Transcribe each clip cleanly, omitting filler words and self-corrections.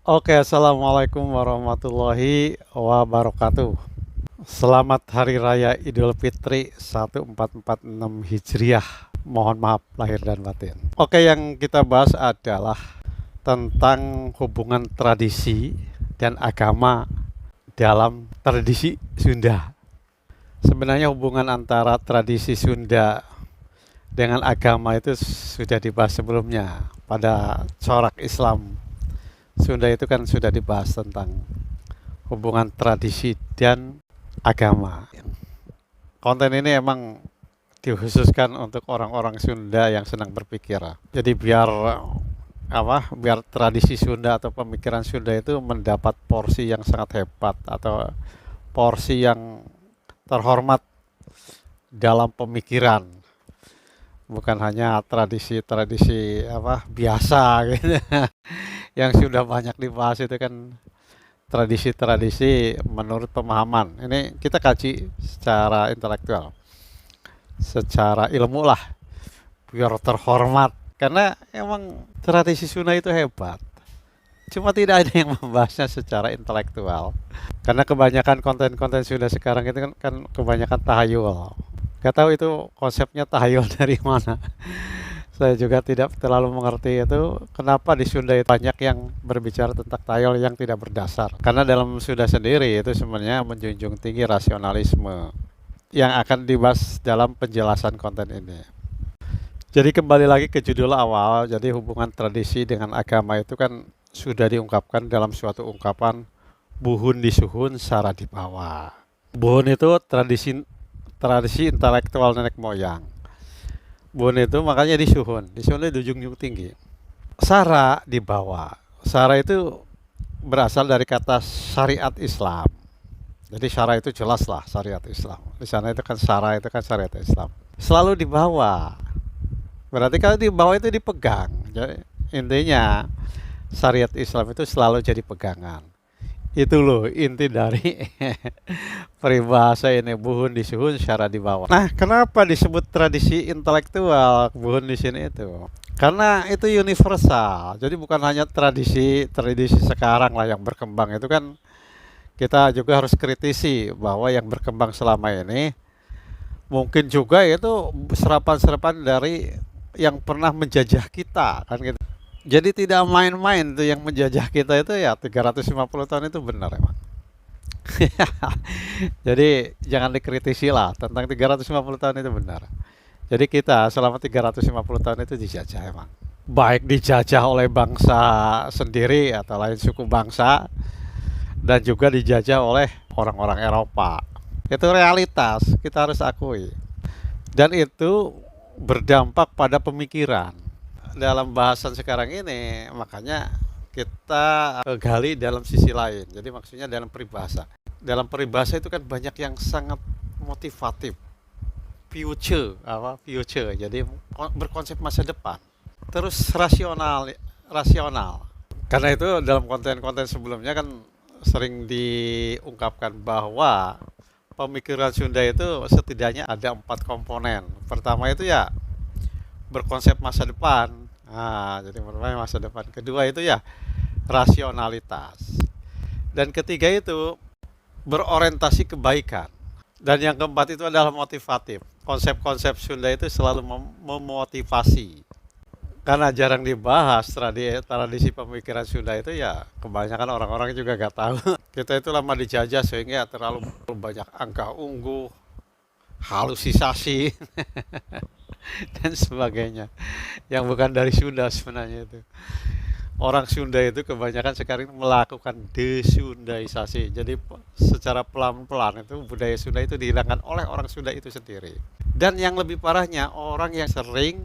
Oke, assalamualaikum warahmatullahi wabarakatuh. Selamat Hari Raya Idul Fitri 1446 Hijriah. Mohon maaf lahir dan batin. Oke, yang kita bahas adalah tentang hubungan tradisi dan agama dalam tradisi Sunda. Sebenarnya hubungan antara tradisi Sunda dengan agama itu sudah dibahas sebelumnya pada corak Islam Sunda itu kan sudah dibahas tentang hubungan tradisi dan agama. Konten ini emang dikhususkan untuk orang-orang Sunda yang senang berpikir. Jadi biar tradisi Sunda atau pemikiran Sunda itu mendapat porsi yang sangat hebat atau porsi yang terhormat dalam pemikiran. Bukan hanya tradisi-tradisi biasa gitu. Yang sudah banyak dibahas itu kan tradisi-tradisi menurut pemahaman. Ini kita kaji secara intelektual, secara ilmu lah, biar terhormat. Karena emang tradisi Sunda itu hebat. Cuma tidak ada yang membahasnya secara intelektual. Karena kebanyakan konten-konten Sunda sekarang itu kan kebanyakan tahayul. Gak tahu itu konsepnya tahayul dari mana. Saya juga tidak terlalu mengerti itu kenapa di Sunda itu banyak yang berbicara tentang tahayul yang tidak berdasar. Karena dalam Sunda sendiri itu sebenarnya menjunjung tinggi rasionalisme yang akan dibahas dalam penjelasan konten ini. Jadi kembali lagi ke judul awal, jadi hubungan tradisi dengan agama itu kan sudah diungkapkan dalam suatu ungkapan buhun disuhun sara dibawa. Buhun itu tradisi intelektual nenek moyang. Buhun itu makanya disuhun itu dijunjung tinggi. Sara dibawa. Sara itu berasal dari kata syariat Islam. Jadi syara itu jelas lah syariat Islam. Di sana itu kan syara itu kan syariat Islam. Selalu dibawa. Berarti kalau dibawa itu dipegang. Jadi intinya syariat Islam itu selalu jadi pegangan. Itu loh inti dari peribahasa ini, buhun disuhun syara dibawa. Nah, kenapa disebut tradisi intelektual buhun di sini itu? Karena itu universal. Jadi bukan hanya tradisi sekarang lah yang berkembang, itu kan kita juga harus kritisi bahwa yang berkembang selama ini mungkin juga itu serapan-serapan dari yang pernah menjajah kita kan gitu. Jadi tidak main-main tuh yang menjajah kita itu ya 350 tahun itu benar emang. Jadi jangan dikritisi lah tentang 350 tahun itu benar. Jadi kita selama 350 tahun itu dijajah emang. Baik dijajah oleh bangsa sendiri atau lain suku bangsa dan juga dijajah oleh orang-orang Eropa. Itu realitas, kita harus akui. Dan itu berdampak pada pemikiran. Dalam bahasan sekarang ini, makanya kita gali dalam sisi lain. Jadi maksudnya dalam peribahasa. Dalam peribahasa itu kan banyak yang sangat motivatif. Future. Jadi berkonsep masa depan. Terus rasional. Karena itu dalam konten-konten sebelumnya kan sering diungkapkan bahwa pemikiran Sunda itu setidaknya ada 4 komponen. Pertama itu ya berkonsep masa depan. Nah, jadi pertama masa depan. Kedua itu ya rasionalitas. Dan ketiga itu berorientasi kebaikan. Dan yang keempat itu adalah motivatif. Konsep-konsep Sunda itu selalu memotivasi. Karena jarang dibahas tradisi pemikiran Sunda itu ya kebanyakan orang-orang juga gak tahu. Kita itu lama dijajah sehingga terlalu banyak angka ungguh, halusisasi dan sebagainya yang bukan dari Sunda sebenarnya itu. Orang Sunda itu kebanyakan sekarang melakukan desundaisasi. Jadi secara pelan-pelan itu budaya Sunda itu dihilangkan oleh orang Sunda itu sendiri. Dan yang lebih parahnya orang yang sering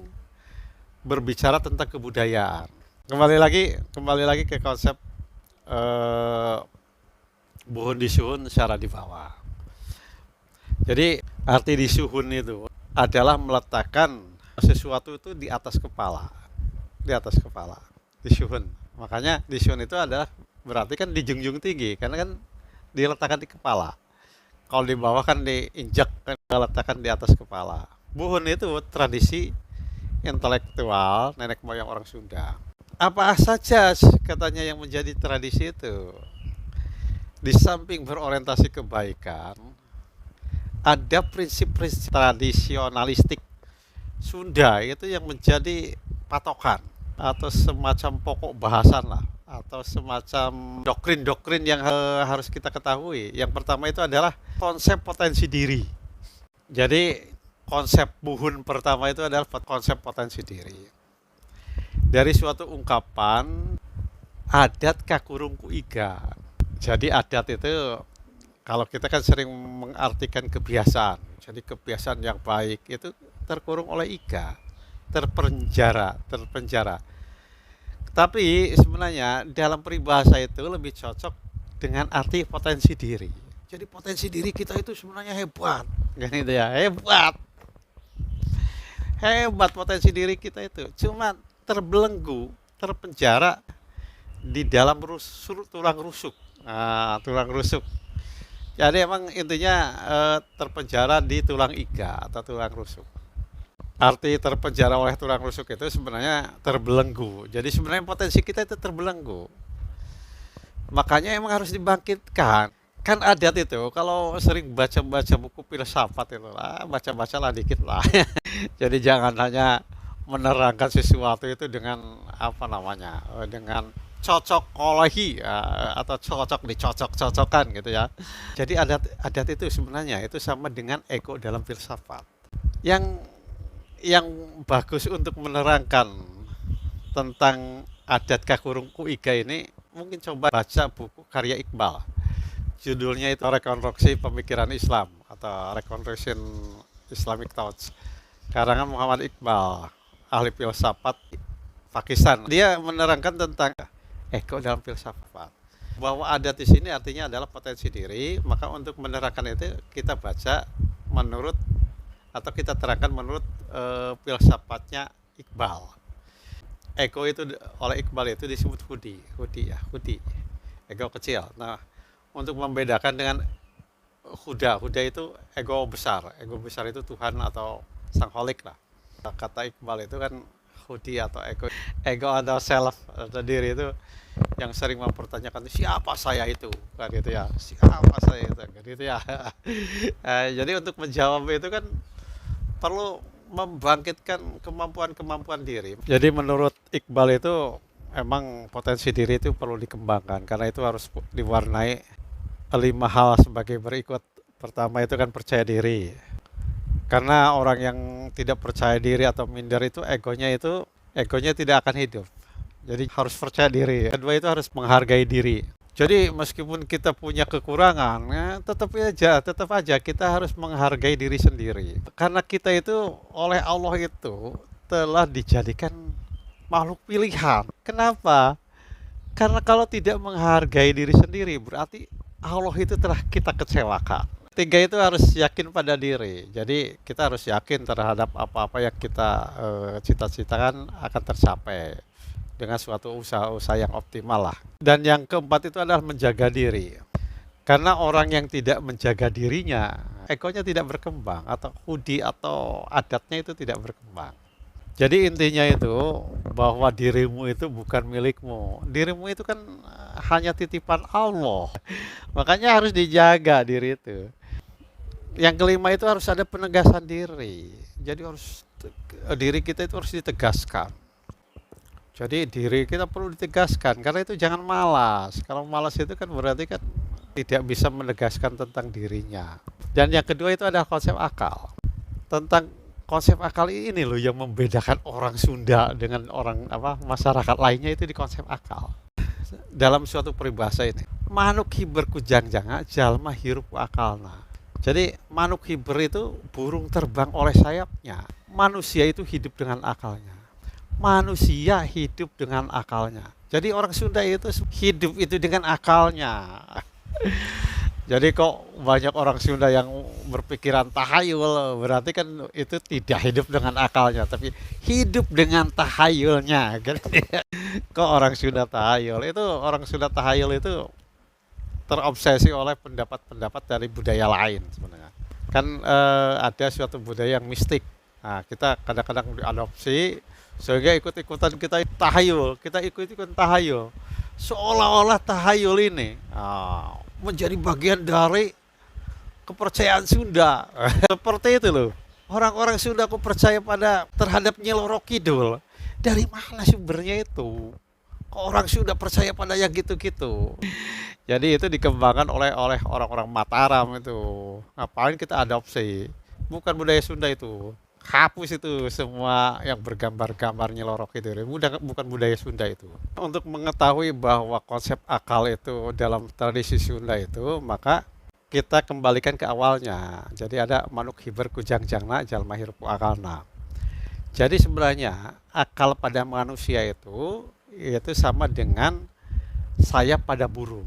berbicara tentang kebudayaan. Kembali lagi ke konsep buhun disuhun syara dibawa. Jadi arti disuhun itu adalah meletakkan sesuatu itu di atas kepala. Disuhun. Makanya disuhun itu adalah berarti kan dijunjung tinggi karena kan diletakkan di kepala. Kalau di bawah kan diinjak kan diletakkan di atas kepala. Buhun itu tradisi intelektual nenek moyang orang Sunda. Apa saja katanya yang menjadi tradisi itu? Di samping berorientasi kebaikan, ada prinsip-prinsip tradisionalistik Sunda itu yang menjadi patokan atau semacam pokok bahasan lah, atau semacam doktrin-doktrin yang harus kita ketahui. Yang pertama itu adalah konsep potensi diri. Jadi konsep buhun pertama itu adalah konsep potensi diri. Dari suatu ungkapan adat kakurungku iga. Jadi adat itu kalau kita kan sering mengartikan kebiasaan. Jadi kebiasaan yang baik itu terkurung oleh iga, terpenjara. Tapi sebenarnya dalam peribahasa itu lebih cocok dengan arti potensi diri. Jadi potensi diri kita itu sebenarnya hebat, kan itu ya, hebat, hebat potensi diri kita itu. Cuma terbelenggu, terpenjara di dalam tulang rusuk. Nah, tulang rusuk. Jadi emang intinya terpenjara di tulang iga atau tulang rusuk. Arti terpenjara oleh tulang rusuk itu sebenarnya terbelenggu. Jadi sebenarnya potensi kita itu terbelenggu. Makanya emang harus dibangkitkan. Kan adat itu kalau sering baca-baca buku filsafat itu lah, baca-baca lah dikit lah. Jadi jangan hanya menerangkan sesuatu itu dengan apa namanya, dengan cocokologi atau cocok dicocok-cocokkan gitu ya. Jadi adat itu sebenarnya itu sama dengan ego dalam filsafat. Yang yang bagus untuk menerangkan tentang adat kakurungku iga ini mungkin coba baca buku karya Iqbal. Judulnya itu Rekonstruksi Pemikiran Islam atau Reconstruction Islamic Thoughts. Karangan Muhammad Iqbal, ahli filsafat Pakistan. Dia menerangkan tentang ego dalam filsafat. Bahwa adat di sini artinya adalah potensi diri, maka untuk menerangkan itu kita baca menurut atau kita terangkan menurut filsafatnya Iqbal. Ego itu oleh Iqbal itu disebut hudi, ego kecil. Nah, untuk membedakan dengan huda itu ego besar itu Tuhan atau sang holik lah. Kata Iqbal itu kan hudi atau ego atau self atau diri itu yang sering mempertanyakan siapa saya itu kan gitu ya, siapa saya itu kan gitu ya. Jadi untuk menjawab itu kan perlu membangkitkan kemampuan diri. Jadi menurut Iqbal itu emang potensi diri itu perlu dikembangkan karena itu harus diwarnai 5 hal sebagai berikut. Pertama itu kan percaya diri. Karena orang yang tidak percaya diri atau minder itu egonya tidak akan hidup. Jadi harus percaya diri. Kedua itu harus menghargai diri. Jadi meskipun kita punya kekurangan, tetap aja kita harus menghargai diri sendiri. Karena kita itu oleh Allah itu telah dijadikan makhluk pilihan. Kenapa? Karena kalau tidak menghargai diri sendiri berarti Allah itu telah kita kecewakan. Tiga itu harus yakin pada diri. Jadi kita harus yakin terhadap apa-apa yang kita cita-citakan akan tercapai dengan suatu usaha-usaha yang optimal lah. Dan yang keempat itu adalah menjaga diri. Karena orang yang tidak menjaga dirinya, egonya tidak berkembang atau hudi atau adatnya itu tidak berkembang. Jadi intinya itu bahwa dirimu itu bukan milikmu. Dirimu itu kan hanya titipan Allah. Makanya harus dijaga diri itu. Yang kelima itu harus ada penegasan diri. Jadi diri kita itu harus ditegaskan. Jadi diri kita perlu ditegaskan karena itu jangan malas. Kalau malas itu kan berarti kan tidak bisa menegaskan tentang dirinya. Dan yang kedua itu adalah konsep akal. Tentang konsep akal ini loh yang membedakan orang Sunda dengan orang masyarakat lainnya itu di konsep akal. Dalam suatu peribahasa ini, manuk hiber kujangjanga jalma hirup akalna. Jadi manuk hiber itu burung terbang oleh sayapnya. Manusia itu hidup dengan akalnya. Manusia hidup dengan akalnya. Jadi orang Sunda itu hidup itu dengan akalnya. Jadi kok banyak orang Sunda yang berpikiran tahayul, berarti kan itu tidak hidup dengan akalnya, tapi hidup dengan tahayulnya. Kok orang Sunda tahayul? Itu orang Sunda tahayul itu terobsesi oleh pendapat-pendapat dari budaya lain sebenarnya. Kan ada suatu budaya yang mistik. Nah, kita kadang-kadang diadopsi Sehingga ikut-ikutan kita tahayul, kita ikut-ikutan tahayul. Seolah-olah tahayul ini menjadi bagian dari kepercayaan Sunda. Seperti itu loh. Orang-orang Sunda kok percaya pada terhadap Nyi Roro Kidul. Dari mana sumbernya itu? Kok orang Sunda percaya pada yang gitu-gitu? Jadi itu dikembangkan oleh orang-orang Mataram itu. Ngapain kita adopsi? Bukan budaya Sunda itu. Hapus itu semua yang bergambar-gambar Nyi Roro Kidul. Bukan budaya Sunda itu. Untuk mengetahui bahwa konsep akal itu dalam tradisi Sunda itu, maka kita kembalikan ke awalnya. Jadi ada manuk hiber kujang jangna jalma hirpu akalna. Jadi sebenarnya akal pada manusia itu sama dengan sayap pada burung.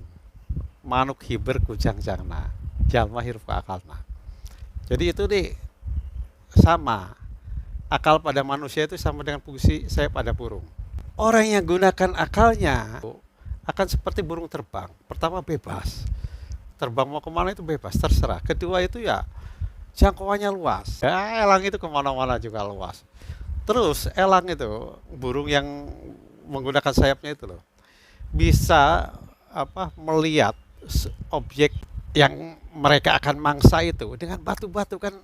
Manuk hiber kujang jangna jalma hirpu akalna. Jadi itu sama. Akal pada manusia itu sama dengan fungsi sayap pada burung. Orang yang gunakan akalnya akan seperti burung terbang. Pertama bebas. Terbang mau kemana itu bebas, terserah. Kedua itu ya jangkauannya luas. Ya, elang itu kemana-mana juga luas. Terus elang itu burung yang menggunakan sayapnya itu loh, bisa melihat objek yang mereka akan mangsa itu dengan batu-batu kan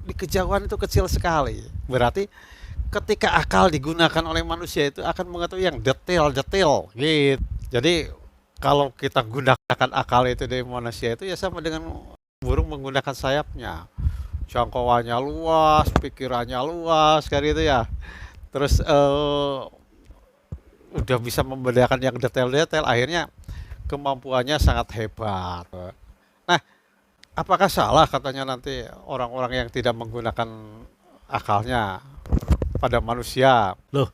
di kejauhan itu kecil sekali. Berarti ketika akal digunakan oleh manusia itu akan mengetahui yang detail-detail gitu. Jadi kalau kita gunakan akal itu dari manusia itu ya sama dengan burung menggunakan sayapnya. Jangkauannya luas, pikirannya luas kan gitu ya. Terus udah bisa membedakan yang detail-detail, akhirnya kemampuannya sangat hebat. Nah, apakah salah katanya nanti orang-orang yang tidak menggunakan akalnya pada manusia? Loh,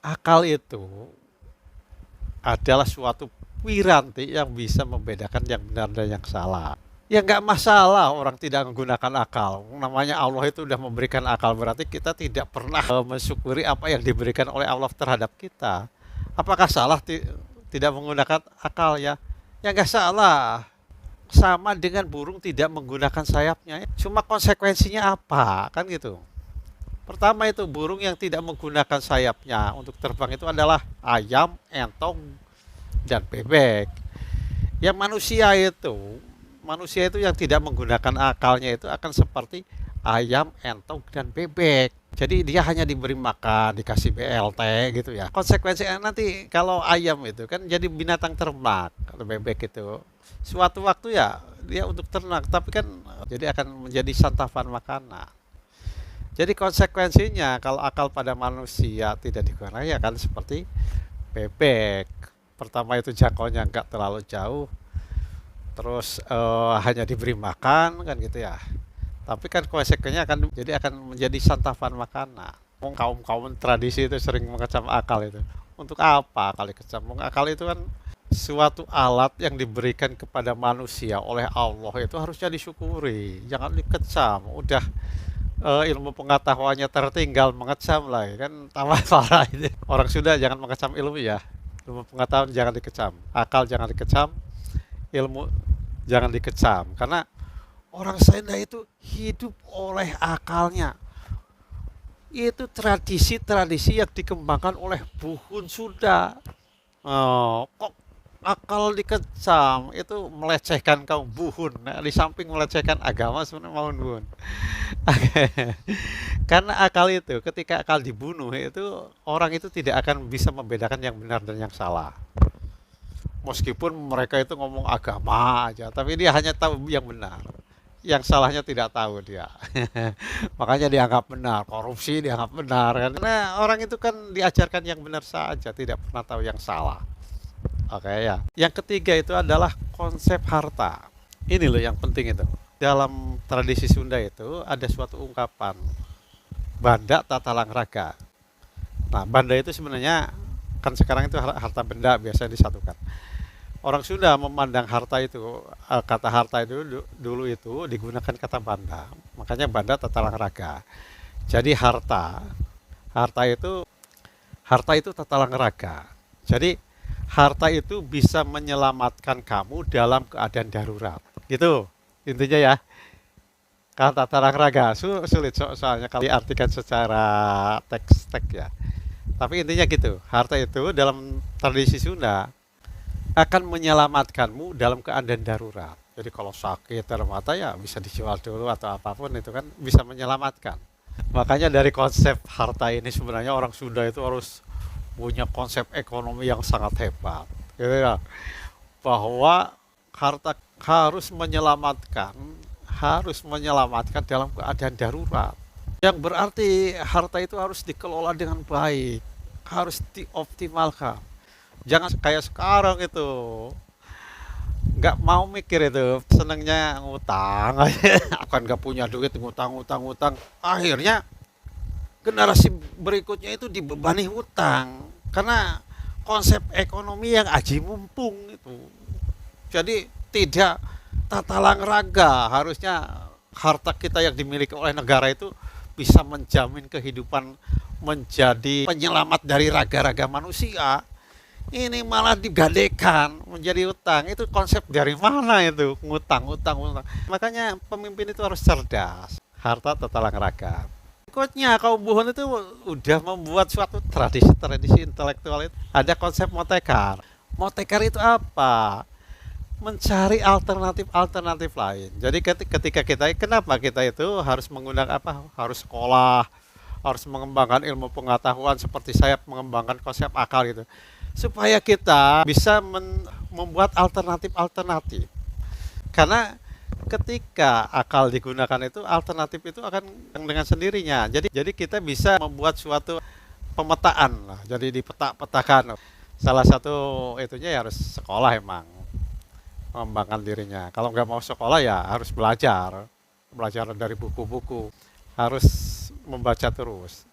akal itu adalah suatu piranti yang bisa membedakan yang benar dan yang salah. Ya nggak masalah orang tidak menggunakan akal. Namanya Allah itu udah memberikan akal, berarti kita tidak pernah mensyukuri apa yang diberikan oleh Allah terhadap kita. Apakah salah tidak menggunakan akal ya? Ya nggak salah. Sama dengan burung tidak menggunakan sayapnya. Cuma konsekuensinya apa? Kan gitu. Pertama itu burung yang tidak menggunakan sayapnya untuk terbang itu adalah ayam, entong, dan bebek. Yang manusia itu yang tidak menggunakan akalnya itu akan seperti ayam, entong, dan bebek. Jadi dia hanya diberi makan, dikasih BLT gitu ya. Konsekuensinya nanti kalau ayam itu kan jadi binatang ternak, kalau bebek itu suatu waktu ya dia untuk ternak, tapi kan jadi akan menjadi santapan makanan. Jadi konsekuensinya kalau akal pada manusia tidak digunakan ya kan seperti bebek. Pertama itu jangkauannya nggak terlalu jauh, terus hanya diberi makan kan gitu ya. Tapi kan konsekuensinya akan menjadi santapan makanan. Kaum-kaum tradisi itu sering mengecam akal itu. Untuk apa akal dikecam? Akal itu kan suatu alat yang diberikan kepada manusia oleh Allah itu harusnya disyukuri, jangan dikecam. Udah ilmu pengetahuannya tertinggal mengecam lah ya kan tambah parah ini. Orang sudah jangan mengecam ilmu ya. Ilmu pengetahuan jangan dikecam, akal jangan dikecam, ilmu jangan dikecam, karena orang Sunda itu hidup oleh akalnya. Itu tradisi-tradisi yang dikembangkan oleh Buhun Sunda. Kok akal dikecam itu melecehkan kaum Buhun. Nah, di samping melecehkan agama sebenarnya mau Buhun. Karena akal itu ketika akal dibunuh itu orang itu tidak akan bisa membedakan yang benar dan yang salah. Meskipun mereka itu ngomong agama aja, tapi dia hanya tahu yang benar. Yang salahnya tidak tahu dia. Makanya dianggap benar, korupsi dianggap benar kan. Karena orang itu kan diajarkan yang benar saja, tidak pernah tahu yang salah. Oke ya. Yang ketiga itu adalah konsep harta. Ini loh yang penting itu. Dalam tradisi Sunda itu ada suatu ungkapan banda tatalang raga. Nah, banda itu sebenarnya kan sekarang itu harta benda biasa disatukan. Orang Sunda memandang harta itu, kata harta itu dulu itu digunakan kata banda. Makanya banda tatalang raga. Jadi harta itu tatalang raga. Jadi harta itu bisa menyelamatkan kamu dalam keadaan darurat. Gitu intinya ya. Kata tatalang raga sulit soalnya kalau diartikan secara teks ya. Tapi intinya gitu, harta itu dalam tradisi Sunda akan menyelamatkanmu dalam keadaan darurat. Jadi kalau sakit air mata ya bisa dijual dulu atau apapun itu kan bisa menyelamatkan. Makanya dari konsep harta ini sebenarnya orang Sunda itu harus punya konsep ekonomi yang sangat hebat. Gitu ya. Bahwa harta harus menyelamatkan dalam keadaan darurat. Yang berarti harta itu harus dikelola dengan baik, harus dioptimalkan. Jangan kayak sekarang itu, nggak mau mikir itu, senengnya ngutang aja. Akan nggak punya duit, ngutang, ngutang, ngutang. Akhirnya generasi berikutnya itu dibebani hutang karena konsep ekonomi yang aji mumpung itu. Jadi tidak tata raga, harusnya harta kita yang dimiliki oleh negara itu bisa menjamin kehidupan, menjadi penyelamat dari raga-raga manusia. Ini malah digadekan menjadi utang. Itu konsep dari mana itu? Ngutang, utang, utang. Makanya pemimpin itu harus cerdas. Harta tata raga. Berikutnya kaum buhun itu udah membuat suatu tradisi-tradisi intelektual itu. Ada konsep motekar. Motekar itu apa? Mencari alternatif-alternatif lain. Jadi ketika kenapa kita itu harus menggunakan apa? Harus sekolah, harus mengembangkan ilmu pengetahuan seperti saya mengembangkan konsep akal gitu. Supaya kita bisa membuat alternatif-alternatif. Karena ketika akal digunakan itu alternatif itu akan dengan sendirinya. Jadi kita bisa membuat suatu pemetaan lah. Jadi dipetak-petakan. Salah satu itunya ya harus sekolah emang mengembangkan dirinya. Kalau nggak mau sekolah ya harus belajar dari buku-buku, harus membaca terus.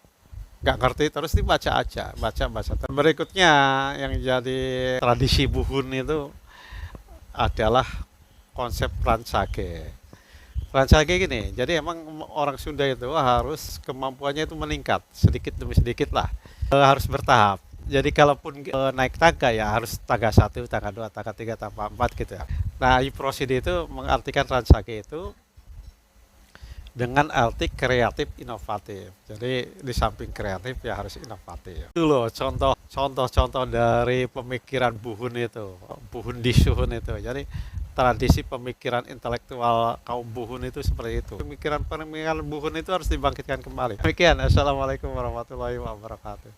Nggak ngerti terus dibaca aja, baca. Berikutnya yang jadi tradisi buhun itu adalah konsep ransage. Ransage gini, jadi emang orang Sunda itu harus kemampuannya itu meningkat sedikit demi sedikit lah. Harus bertahap. Jadi kalaupun naik tangga ya harus tangga 1, tangga 2, tangga 3, tangga 4 gitu ya. Nah, Iprosidi itu mengartikan ransage itu dengan arti kreatif inovatif. Jadi di samping kreatif ya harus inovatif. Itu loh contoh dari pemikiran buhun itu, buhun disuhun itu. Jadi tradisi pemikiran intelektual kaum buhun itu seperti itu. Pemikiran buhun itu harus dibangkitkan kembali. Demikian, assalamualaikum warahmatullahi wabarakatuh.